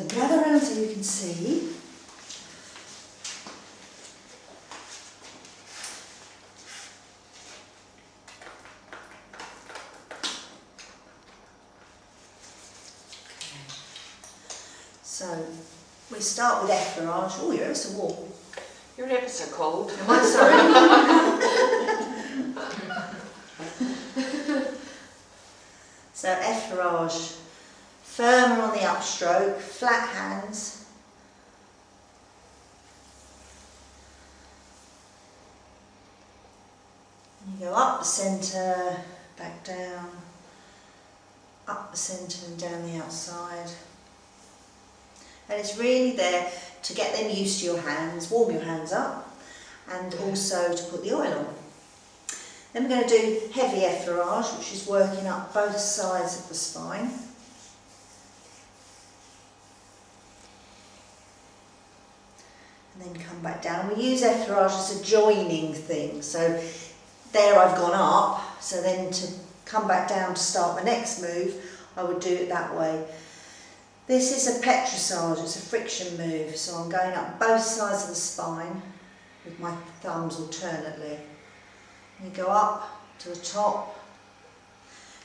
So gather around so you can see. So we start with effleurage. Oh, you're ever so warm. You're ever so cold. Am I sorry? So effleurage, firmer on the upstroke, flat hands. And you go up the centre, back down, up the centre and down the outside. And it's really there to get them used to your hands, warm your hands up, and also to put the oil on. Then we're going to do heavy effleurage, which is working up both sides of the spine. And then come back down. We use effleurage as a joining thing. So there I've gone up, so then to come back down to start the next move, I would do it that way. This is a petrissage, it's a friction move, so I'm going up both sides of the spine with my thumbs alternately. You go up to the top,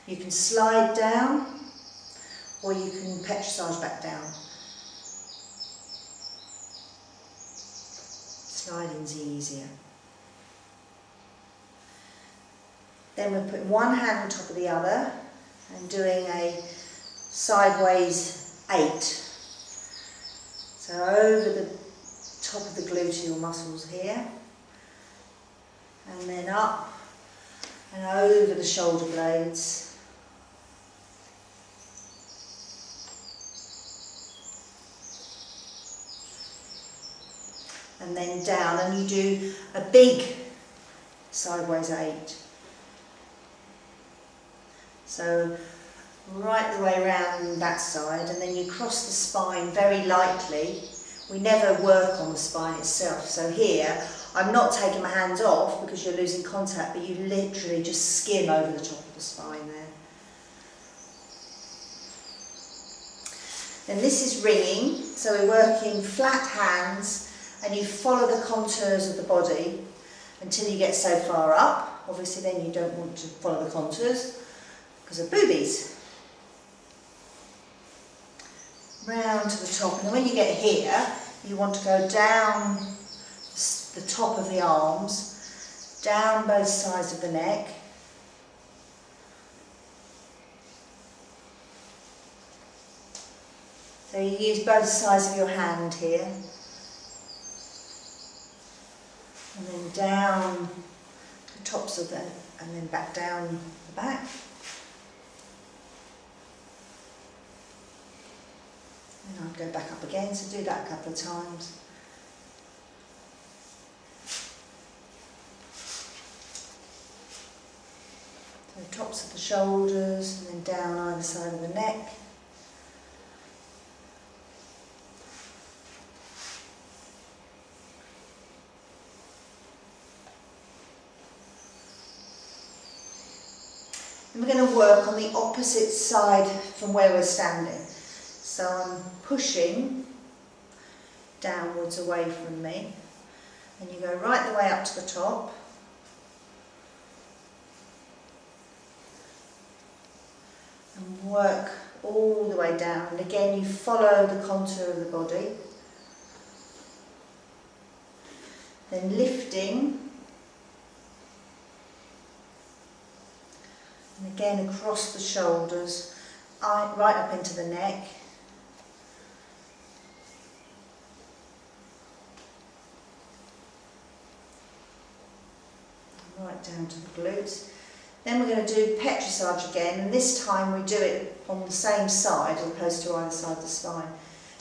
you can slide down or you can petrissage back down. Sliding's easier. Then we're putting one hand on top of the other and doing a sideways 8. So over the top of the gluteal muscles here, and then up and over the shoulder blades. And then down, and you do a big sideways 8. So right the way around that side, and then you cross the spine very lightly. We never work on the spine itself, so here I'm not taking my hands off because you're losing contact, but you literally just skim over the top of the spine there. Then this is ringing, so we're working flat hands and you follow the contours of the body until you get so far up. Obviously then you don't want to follow the contours because of boobies. Round to the top, and then when you get here you want to go down the top of the arms, down both sides of the neck, so you use both sides of your hand here, and then down the tops of them, and then back down the back. And I'll go back up again, so do that a couple of times. So tops of the shoulders, and then down either side of the neck. And we're going to work on the opposite side from where we're standing. So I'm pushing downwards away from me, and you go right the way up to the top, and work all the way down, and again you follow the contour of the body, then lifting, and again across the shoulders, right up into the neck. Right down to the glutes. Then we're going to do petrissage again, and this time we do it on the same side as opposed to either side of the spine.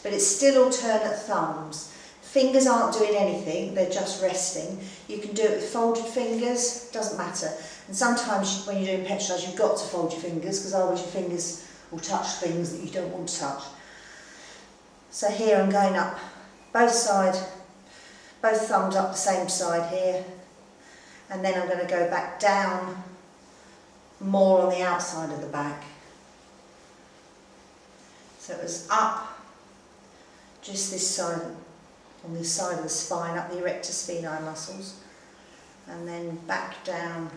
But it's still alternate thumbs. Fingers aren't doing anything, they're just resting. You can do it with folded fingers, doesn't matter. And sometimes when you're doing petrissage you've got to fold your fingers because otherwise your fingers will touch things that you don't want to touch. So here I'm going up both sides, both thumbs up the same side here. And then I'm going to go back down more on the outside of the back. So it was up just this side, on the side of the spine, up the erector spinae muscles, and then back down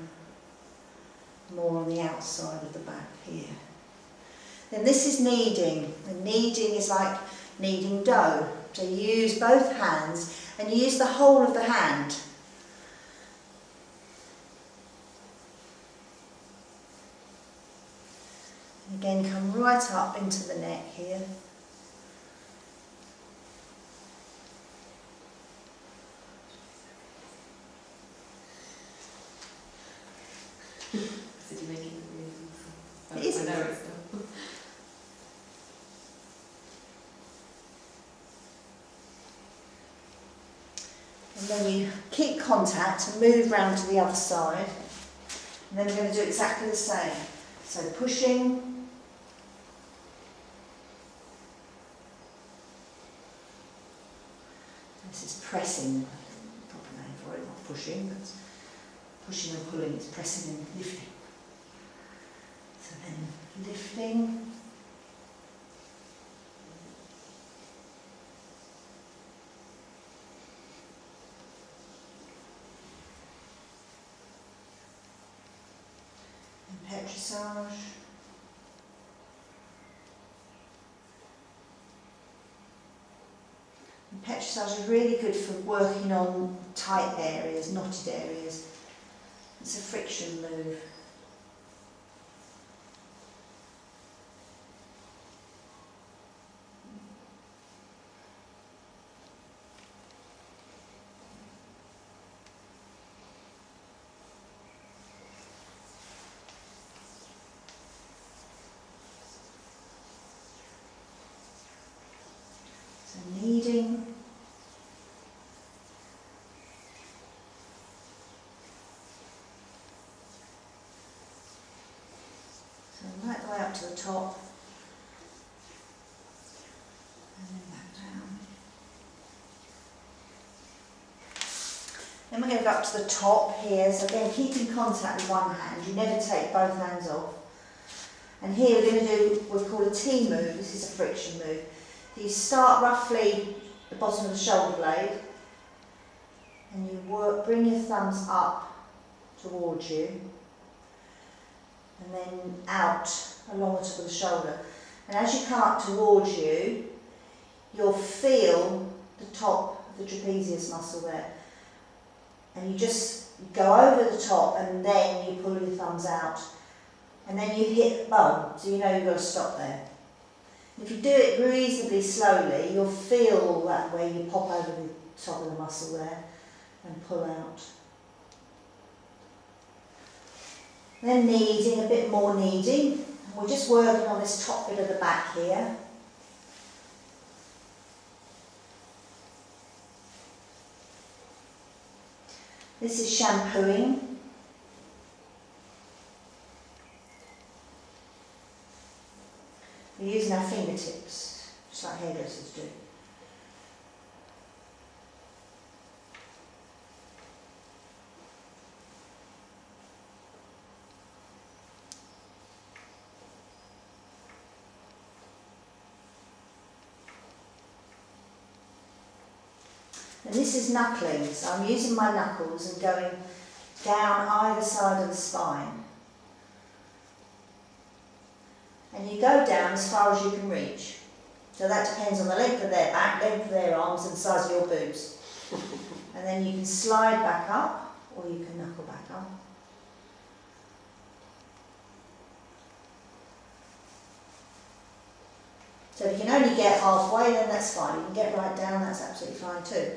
more on the outside of the back here. Then this is kneading, and kneading is like kneading dough. So you use both hands and you use the whole of the hand. And again, come right up into the neck here. It is. I know it's done. And then you keep contact and move round to the other side. And then we're going to do exactly the same. So pushing. This is pressing, proper name for it, not pushing, but pushing and pulling, it's pressing and lifting. So then lifting. Petrissage. And petrissage is really good for working on tight areas, knotted areas. It's a friction move. So kneading. So right the way up to the top. And then back down. Then we're going to go up to the top here. So again, keep in contact with one hand. You never take both hands off. And here we're going to do what's called a T move. This is a friction move. You start roughly the bottom of the shoulder blade and you bring your thumbs up towards you and then out along the top of the shoulder. And as you come up towards you, you'll feel the top of the trapezius muscle there. And you just go over the top and then you pull your thumbs out. And then you hit the bone, so you know you've got to stop there. If you do it reasonably slowly, you'll feel that way you pop over the top of the muscle there and pull out. Then kneading, a bit more kneading. We're just working on this top bit of the back here. This is shampooing. We're using our fingertips, just like hairdressers do. And this is knuckling, so I'm using my knuckles and going down either side of the spine. And you go down as far as you can reach. So that depends on the length of their back, length of their arms and the size of your boobs. And then you can slide back up or you can knuckle back up. So if you can only get halfway, then that's fine. You can get right down, that's absolutely fine too.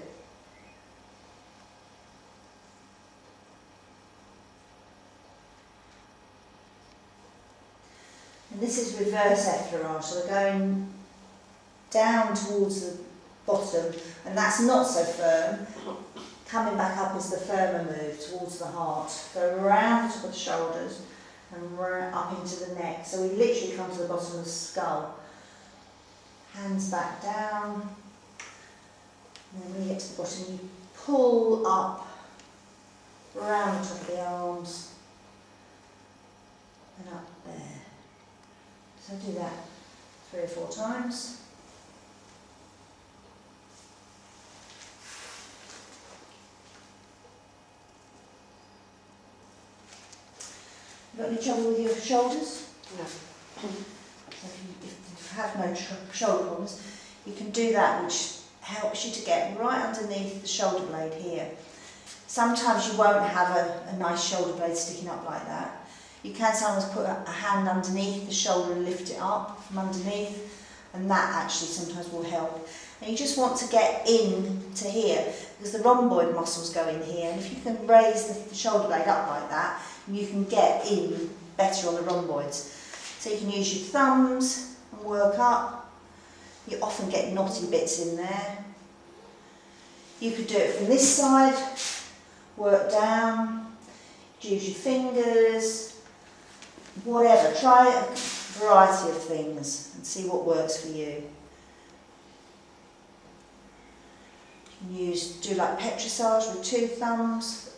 And this is reverse effleurage, so we're going down towards the bottom, and that's not so firm. Coming back up is the firmer move towards the heart. Go around the top of the shoulders and up into the neck. So we literally come to the bottom of the skull. Hands back down. And then when you get to the bottom, you pull up around the top of the arms and up there. So do that 3 or 4 times. Got any trouble with your shoulders? No. So if you have no shoulder problems, you can do that, which helps you to get right underneath the shoulder blade here. Sometimes you won't have a nice shoulder blade sticking up like that. You can sometimes put a hand underneath the shoulder and lift it up from underneath, and that actually sometimes will help. And you just want to get in to here, because the rhomboid muscles go in here, and if you can raise the shoulder blade up like that, you can get in better on the rhomboids. So you can use your thumbs and work up. You often get knotty bits in there. You could do it from this side, work down, use your fingers, whatever. Try a variety of things and see what works for you. You can do like petrissage with 2 thumbs.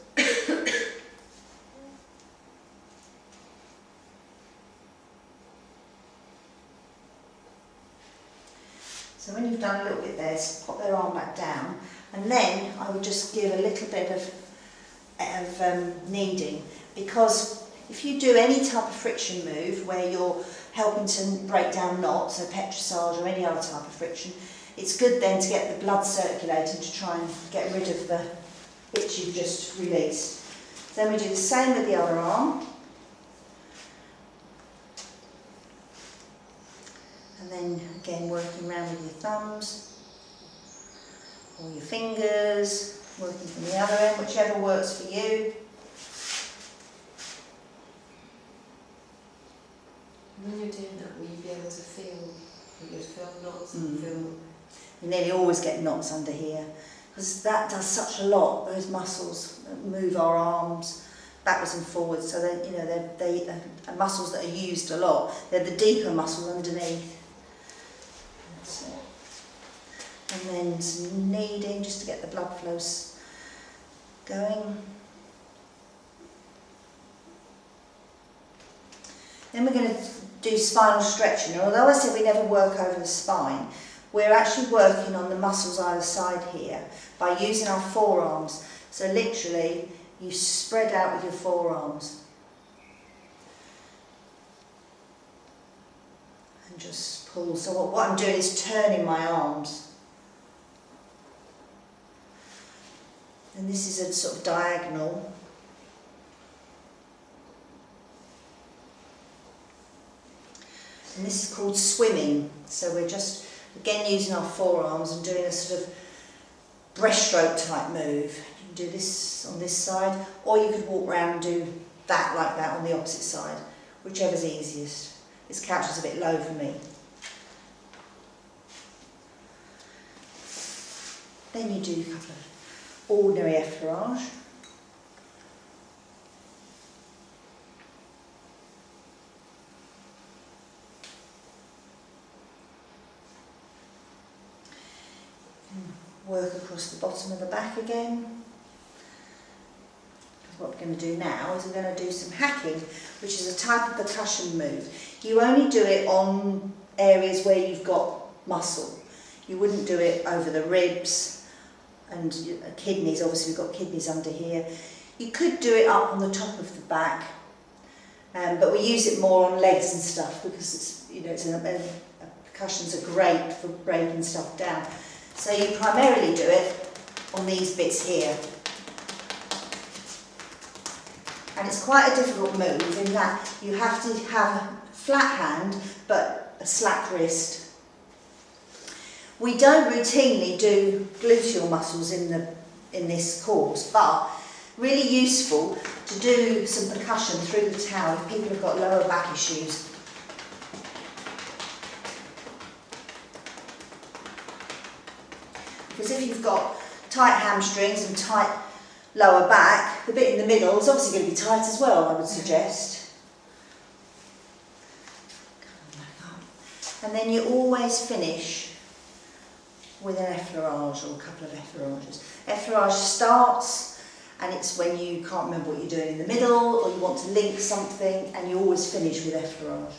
So when you've done a little bit there, pop their arm back down, and then I would just give a little bit of kneading, because if you do any type of friction move where you're helping to break down knots, so petrissage or any other type of friction, it's good then to get the blood circulating to try and get rid of the bits you've just released. Then we do the same with the other arm. And then again working around with your thumbs or your fingers, working from the other end, whichever works for you. When you're doing that, will you be able to feel, will you feel knots and feel... You nearly always get knots under here, because that does such a lot. Those muscles move our arms backwards and forwards, so they're muscles that are used a lot. They're the deeper muscles underneath. That's it. And then some kneading just to get the blood flows going. Then we're going to do spinal stretching. Although I said we never work over the spine, we're actually working on the muscles either side here by using our forearms. So literally, you spread out with your forearms. And just pull. So what I'm doing is turning my arms. And this is a sort of diagonal. And this is called swimming. So we're just, again, using our forearms and doing a sort of breaststroke type move. You can do this on this side, or you could walk around and do that like that on the opposite side, whichever's easiest. This couch is a bit low for me. Then you do a couple of ordinary effleurage. Work across the bottom of the back again. What we're going to do now is we're going to do some hacking, which is a type of percussion move. You only do it on areas where you've got muscle. You wouldn't do it over the ribs and kidneys. Obviously we've got kidneys under here. You could do it up on the top of the back, but we use it more on legs and stuff because it's percussions are great for breaking stuff down. So you primarily do it on these bits here. And it's quite a difficult move in that you have to have a flat hand but a slack wrist. We don't routinely do gluteal muscles in this course, but really useful to do some percussion through the towel if people have got lower back issues. Because if you've got tight hamstrings and tight lower back, the bit in the middle is obviously going to be tight as well, I would suggest. And then you always finish with an effleurage or a couple of effleurages. Effleurage starts, and it's when you can't remember what you're doing in the middle or you want to link something, and you always finish with effleurage.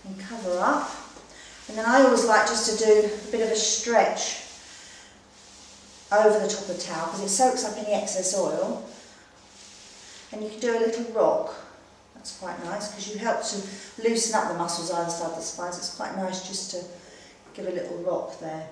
And cover up, and then I always like just to do a bit of a stretch over the top of the towel because it soaks up any excess oil. And you can do a little rock. That's quite nice because you help to loosen up the muscles either side of the spine. So it's quite nice just to give a little rock there.